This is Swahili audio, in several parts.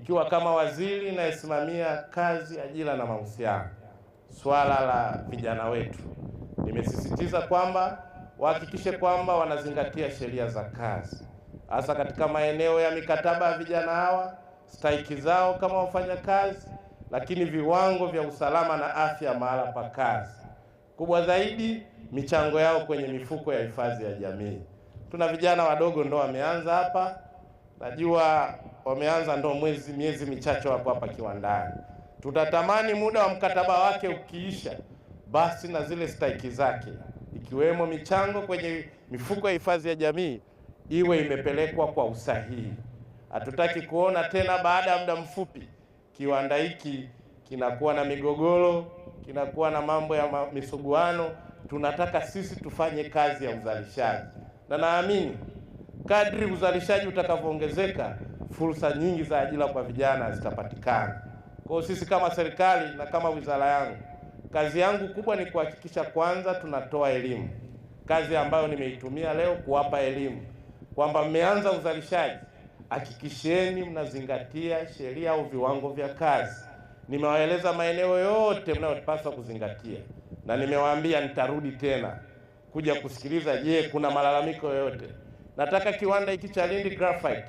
nikiwa kama waziri nayesimamia kazi, ajira na mahusiano, swala la vijana wetu, nimesisitiza kwamba wahakikishe kwamba wanazingatia sheria za kazi, hasa katika maeneo ya mikataba ya vijana hawa, stahiki zao kama wafanyakazi, lakini viwango vya usalama na afya mahala pa kazi. Kubwa zaidi, michango yao kwenye mifuko ya hifadhi ya jamii. Tuna vijana wadogo ndo wameanza hapa, najua wameanza ndo miezi michache wako hapa kiwandani. Tutatamani muda wa mkataba wake ukiisha, basi na zile stahiki zake ikiwemo michango kwenye mifuko ya hifadhi ya jamii iwe imepelekwa kwa usahihi. Hatutaki kuona tena baada ya muda mfupi kiwanda hiki kinakuwa na migogoro, kinakuwa na mambo ya misuguano. Tunataka sisi tufanye kazi ya uzalishaji, na naamini kadri uzalishaji utakavyoongezeka, fursa nyingi za ajira kwa vijana zitapatikana. Kwa sisi kama serikali na kama wizara yangu, kazi yangu kubwa ni kuhakikisha kwanza tunatoa elimu, kazi ambayo nimeitumia leo kuwapa elimu kwamba mmeanza uzalishaji, hakikisheni mnazingatia sheria au viwango vya kazi. Nimewaeleza maeneo yote mnayopaswa kuzingatia, na nimewaambia nitarudi tena kuja kusikiliza, je, kuna malalamiko yoyote. Nataka kiwanda hiki cha Lindi Graphite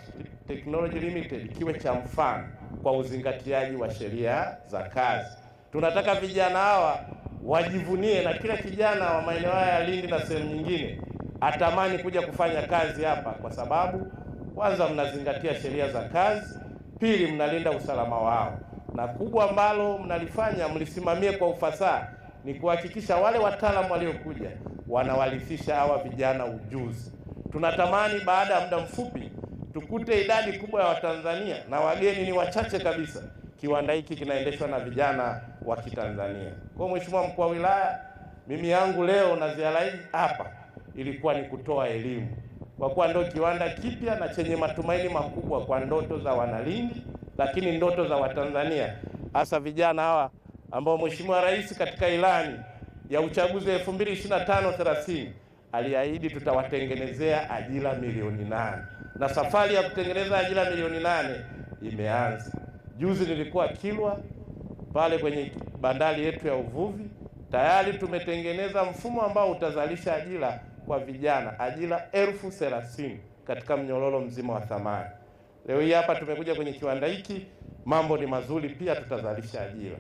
Technology Limited kiwe cha mfano kwa uzingatiaji wa sheria za kazi. Tunataka vijana hawa wajivunie, na kila kijana wa maeneo haya ya Lindi na sehemu nyingine atamani kuja kufanya kazi hapa, kwa sababu kwanza mnazingatia sheria za kazi, pili mnalinda usalama wao, na kubwa ambalo mnalifanya mlisimamie kwa ufasaha ni kuhakikisha wale wataalamu waliokuja wanawalisisha hawa vijana ujuzi. Tunatamani baada ya muda mfupi tukute idadi kubwa ya Watanzania na wageni ni wachache kabisa. Kiwanda hiki kinaendeshwa na vijana wa Kitanzania. Kwa Mheshimiwa Mkuu wa Wilaya, mimi yangu leo na ziara hii hapa ilikuwa ni kutoa elimu, kwa kuwa ndio kiwanda kipya na chenye matumaini makubwa kwa ndoto za Wanalindi, lakini ndoto za Watanzania, hasa vijana hawa ambao Mheshimiwa Rais katika ilani ya uchaguzi 2025-30 aliahidi tutawatengenezea ajira milioni 8, na safari ya kutengeneza ajira milioni 8 imeanza. Juzi nilikuwa Kilwa pale kwenye bandari yetu ya uvuvi, tayari tumetengeneza mfumo ambao utazalisha ajira kwa vijana, ajira 30,000 katika mnyororo mzima wa thamani. Leo hii hapa tumekuja kwenye kiwanda hiki, mambo ni mazuri, pia tutazalisha ajira.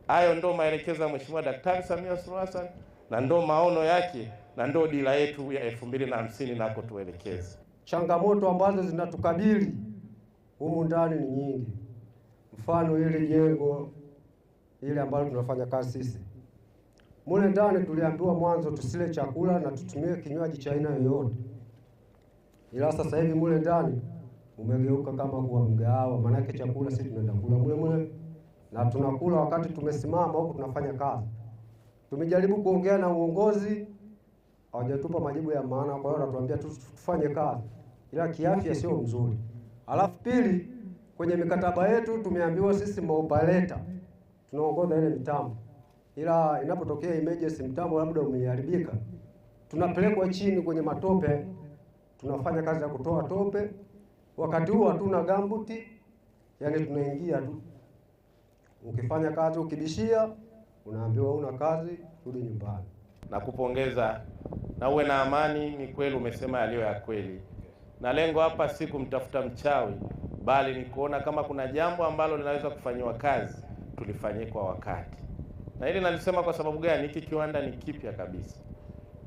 Hayo ndo maelekezo ya Mheshimiwa Daktari Samia Suluhu Hassan, na ndo maono yake, na ndo dira yetu ya 2050 nako tuelekeze. Changamoto ambazo zinatukabili humu ndani ni nyingi. Mfano ile jengo ile ambalo tunafanya kazi sisi, mule ndani tuliambiwa mwanzo tusile chakula na tutumie kinywaji cha aina yoyote, ila sasa hivi mule ndani umegeuka kama kuwa mgahawa. Maana yake chakula sisi tunaenda kula mule na tunakula wakati tumesimama huko tunafanya kazi. Tumejaribu kuongea na uongozi, hawajatupa majibu ya maana. Kwa hiyo wanatuambia tufanye kazi, ila kiafya sio mzuri. Alafu pili, kwenye mikataba yetu tumeambiwa sisi maopaleta tunaongoza ile mitambo, ila inapotokea emergency mtambo labda umeharibika, tunapelekwa chini kwenye matope, tunafanya kazi ya kutoa tope. Wakati huo hatuna gambuti, yani tunaingia tu. Ukifanya kazi ukibishia unaambiwa una kazi, rudi nyumbani. Na kupongeza na uwe na amani. Ni kweli umesema yaliyo ya kweli, na lengo hapa si kumtafuta mchawi, bali ni kuona kama kuna jambo ambalo linaweza kufanywa kazi tulifanyie kwa wakati. Na hili nalisema kwa sababu gani? Hiki kiwanda ni kipya kabisa.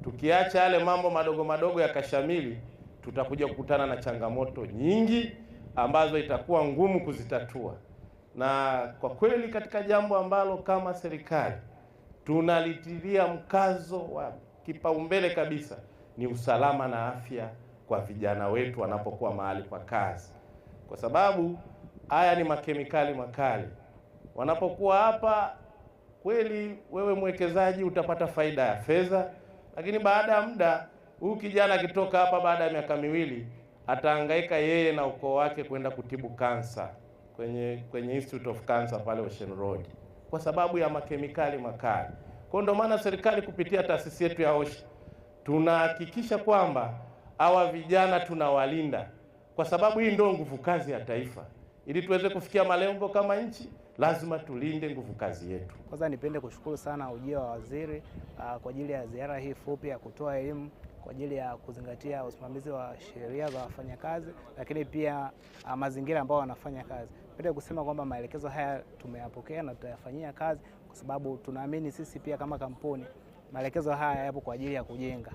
Tukiacha yale mambo madogo madogo ya kashamili, tutakuja kukutana na changamoto nyingi ambazo itakuwa ngumu kuzitatua. Na kwa kweli katika jambo ambalo kama serikali tunalitilia mkazo wa kipaumbele kabisa ni usalama na afya kwa vijana wetu wanapokuwa mahali pa kazi, kwa sababu haya ni makemikali makali. Wanapokuwa hapa, kweli wewe mwekezaji utapata faida ya fedha, lakini baada ya muda huyu kijana akitoka hapa baada ya miaka miwili atahangaika yeye na ukoo wake kwenda kutibu kansa kwenye Institute of Cancer pale Ocean Road kwa sababu ya makemikali makali. Kwa ndio maana serikali kupitia taasisi yetu ya OSHA tunahakikisha kwamba hawa vijana tunawalinda, kwa sababu hii ndio nguvu kazi ya taifa. Ili tuweze kufikia malengo kama nchi, lazima tulinde nguvu kazi yetu. Kwanza nipende kushukuru sana ujio wa waziri kwa ajili ya ziara hii fupi ya kutoa elimu kwa ajili ya kuzingatia usimamizi wa sheria za wafanyakazi, lakini pia mazingira ambayo wanafanya kazi. Nipende kusema kwamba maelekezo haya tumeyapokea na tutayafanyia kazi, kwa sababu tunaamini sisi pia kama kampuni maelekezo haya yapo kwa ajili ya kujenga.